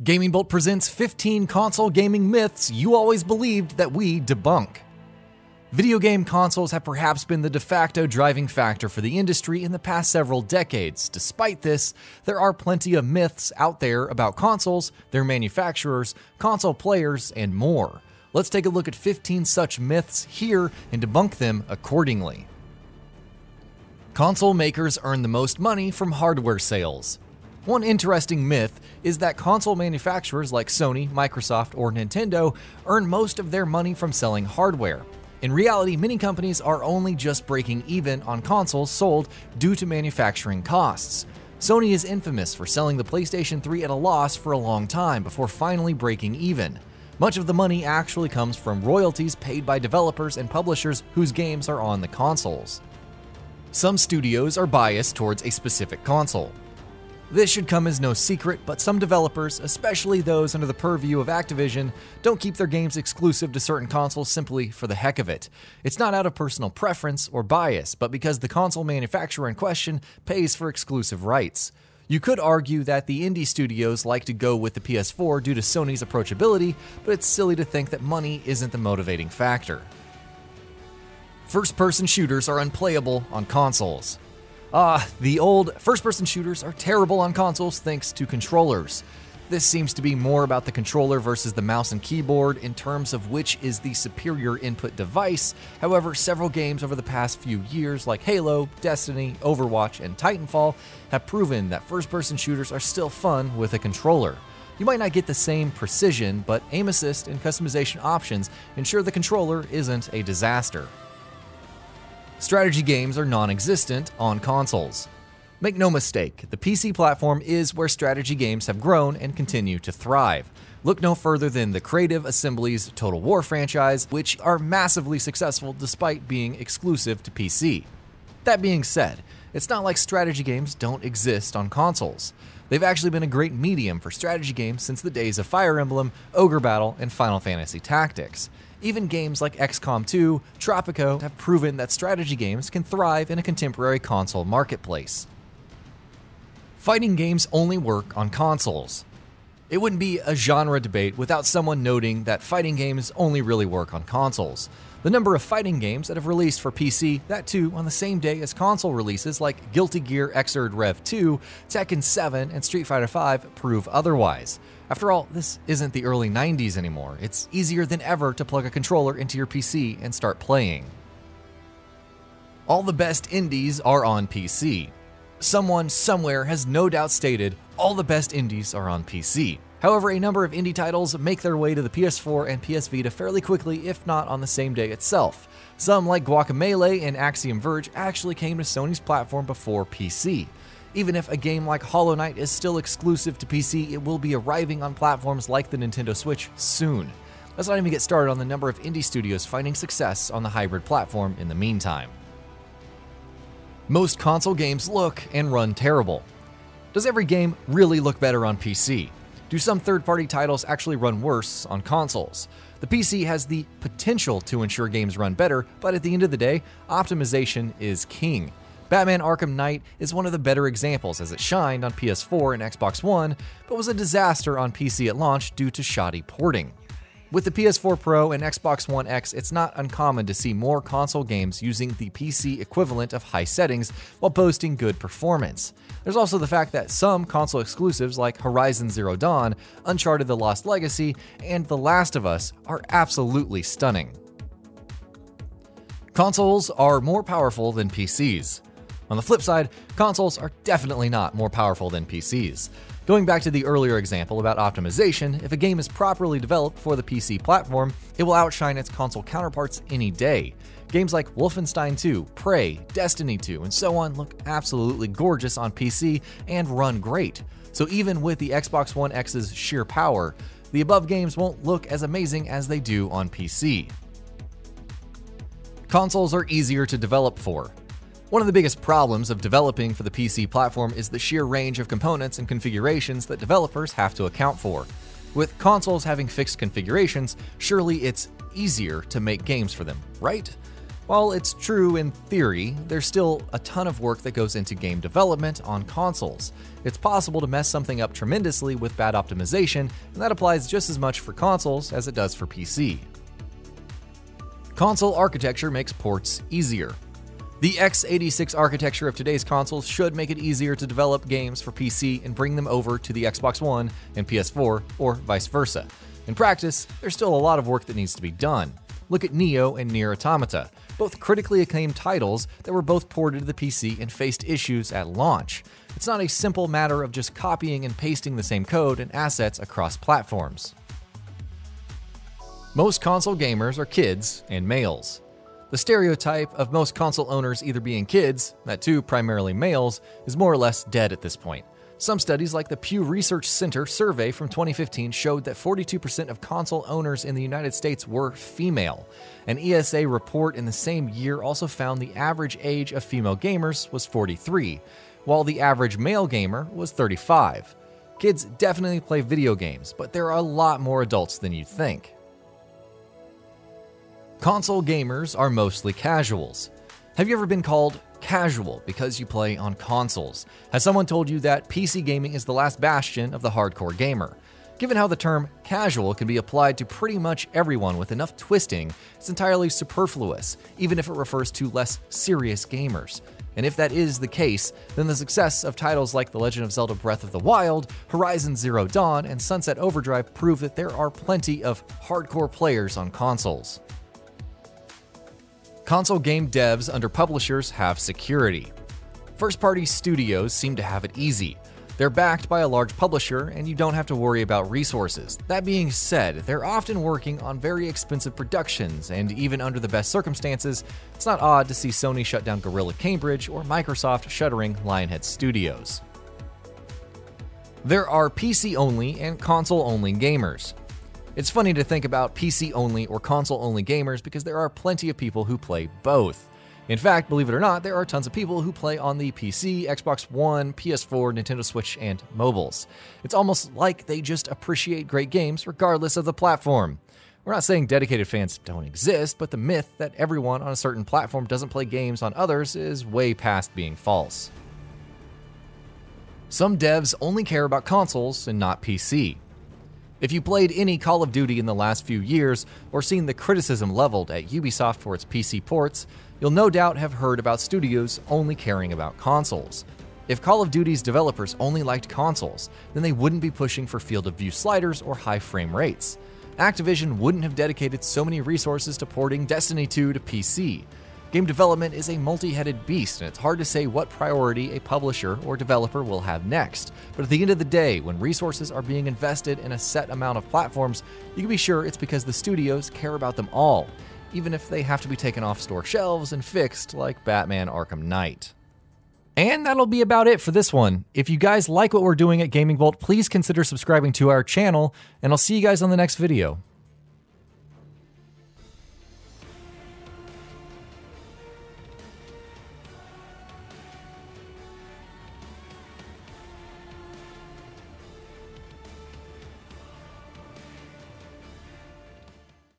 GamingBolt presents 15 console gaming myths you always believed that we debunk. Video game consoles have perhaps been the de facto driving factor for the industry in the past several decades. Despite this, there are plenty of myths out there about consoles, their manufacturers, console players, and more. Let's take a look at 15 such myths here and debunk them accordingly. Console makers earn the most money from hardware sales. One interesting myth is that console manufacturers like Sony, Microsoft, or Nintendo earn most of their money from selling hardware. In reality, many companies are only just breaking even on consoles sold due to manufacturing costs. Sony is infamous for selling the PlayStation 3 at a loss for a long time before finally breaking even. Much of the money actually comes from royalties paid by developers and publishers whose games are on the consoles. Some studios are biased towards a specific console. This should come as no secret, but some developers, especially those under the purview of Activision, don't keep their games exclusive to certain consoles simply for the heck of it. It's not out of personal preference or bias, but because the console manufacturer in question pays for exclusive rights. You could argue that the indie studios like to go with the PS4 due to Sony's approachability, but it's silly to think that money isn't the motivating factor. First-person shooters are unplayable on consoles. The old first-person shooters are terrible on consoles thanks to controllers. This seems to be more about the controller versus the mouse and keyboard in terms of which is the superior input device. However, several games over the past few years like Halo, Destiny, Overwatch, and Titanfall have proven that first-person shooters are still fun with a controller. You might not get the same precision, but aim assist and customization options ensure the controller isn't a disaster. Strategy games are non-existent on consoles. Make no mistake, the PC platform is where strategy games have grown and continue to thrive. Look no further than the Creative Assembly's Total War franchise, which are massively successful despite being exclusive to PC. That being said, it's not like strategy games don't exist on consoles. They've actually been a great medium for strategy games since the days of Fire Emblem, Ogre Battle, and Final Fantasy Tactics. Even games like XCOM 2, Tropico have proven that strategy games can thrive in a contemporary console marketplace. Fighting games only work on consoles. It wouldn't be a genre debate without someone noting that fighting games only really work on consoles. The number of fighting games that have released for PC, that too on the same day as console releases like Guilty Gear Xrd Rev 2, Tekken 7, and Street Fighter V prove otherwise. After all, this isn't the early 90s anymore. It's easier than ever to plug a controller into your PC and start playing. All the best indies are on PC. Someone somewhere has no doubt stated all the best indies are on PC. However, a number of indie titles make their way to the PS4 and PS Vita fairly quickly, if not on the same day itself. Some, like Guacamelee and Axiom Verge, actually came to Sony's platform before PC. Even if a game like Hollow Knight is still exclusive to PC, it will be arriving on platforms like the Nintendo Switch soon. Let's not even get started on the number of indie studios finding success on the hybrid platform in the meantime. Most console games look and run terrible. Does every game really look better on PC? Do some third-party titles actually run worse on consoles? The PC has the potential to ensure games run better, but at the end of the day, optimization is king. Batman Arkham Knight is one of the better examples as it shined on PS4 and Xbox One, but was a disaster on PC at launch due to shoddy porting. With the PS4 Pro and Xbox One X, it's not uncommon to see more console games using the PC equivalent of high settings while boasting good performance. There's also the fact that some console exclusives like Horizon Zero Dawn, Uncharted: The Lost Legacy, and The Last of Us are absolutely stunning. Consoles are more powerful than PCs. On the flip side, consoles are definitely not more powerful than PCs. Going back to the earlier example about optimization, if a game is properly developed for the PC platform, it will outshine its console counterparts any day. Games like Wolfenstein 2, Prey, Destiny 2, and so on look absolutely gorgeous on PC and run great. So even with the Xbox One X's sheer power, the above games won't look as amazing as they do on PC. Consoles are easier to develop for. One of the biggest problems of developing for the PC platform is the sheer range of components and configurations that developers have to account for. With consoles having fixed configurations, surely it's easier to make games for them, right? While it's true in theory, there's still a ton of work that goes into game development on consoles. It's possible to mess something up tremendously with bad optimization, and that applies just as much for consoles as it does for PC. Console architecture makes ports easier. The x86 architecture of today's consoles should make it easier to develop games for PC and bring them over to the Xbox One and PS4, or vice versa. In practice, there's still a lot of work that needs to be done. Look at Neo and Nier Automata, both critically acclaimed titles that were both ported to the PC and faced issues at launch. It's not a simple matter of just copying and pasting the same code and assets across platforms. Most console gamers are kids and males. The stereotype of most console owners either being kids, that too primarily males, is more or less dead at this point. Some studies like the Pew Research Center survey from 2015 showed that 42% of console owners in the United States were female. An ESA report in the same year also found the average age of female gamers was 43, while the average male gamer was 35. Kids definitely play video games, but there are a lot more adults than you'd think. Console gamers are mostly casuals. Have you ever been called casual because you play on consoles? Has someone told you that PC gaming is the last bastion of the hardcore gamer? Given how the term casual can be applied to pretty much everyone with enough twisting, it's entirely superfluous, even if it refers to less serious gamers. And if that is the case, then the success of titles like The Legend of Zelda Breath of the Wild, Horizon Zero Dawn, and Sunset Overdrive prove that there are plenty of hardcore players on consoles. Console game devs under publishers have security. First-party studios seem to have it easy. They're backed by a large publisher, and you don't have to worry about resources. That being said, they're often working on very expensive productions, and even under the best circumstances, it's not odd to see Sony shut down Guerrilla Cambridge or Microsoft shuttering Lionhead Studios. There are PC-only and console-only gamers. It's funny to think about PC-only or console-only gamers because there are plenty of people who play both. In fact, believe it or not, there are tons of people who play on the PC, Xbox One, PS4, Nintendo Switch, and mobiles. It's almost like they just appreciate great games regardless of the platform. We're not saying dedicated fans don't exist, but the myth that everyone on a certain platform doesn't play games on others is way past being false. Some devs only care about consoles and not PC. If you played any Call of Duty in the last few years, or seen the criticism leveled at Ubisoft for its PC ports, you'll no doubt have heard about studios only caring about consoles. If Call of Duty's developers only liked consoles, then they wouldn't be pushing for field of view sliders or high frame rates. Activision wouldn't have dedicated so many resources to porting Destiny 2 to PC. Game development is a multi-headed beast, and it's hard to say what priority a publisher or developer will have next. But at the end of the day, when resources are being invested in a set amount of platforms, you can be sure it's because the studios care about them all, even if they have to be taken off store shelves and fixed like Batman Arkham Knight. And that'll be about it for this one. If you guys like what we're doing at GamingBolt, please consider subscribing to our channel, and I'll see you guys on the next video.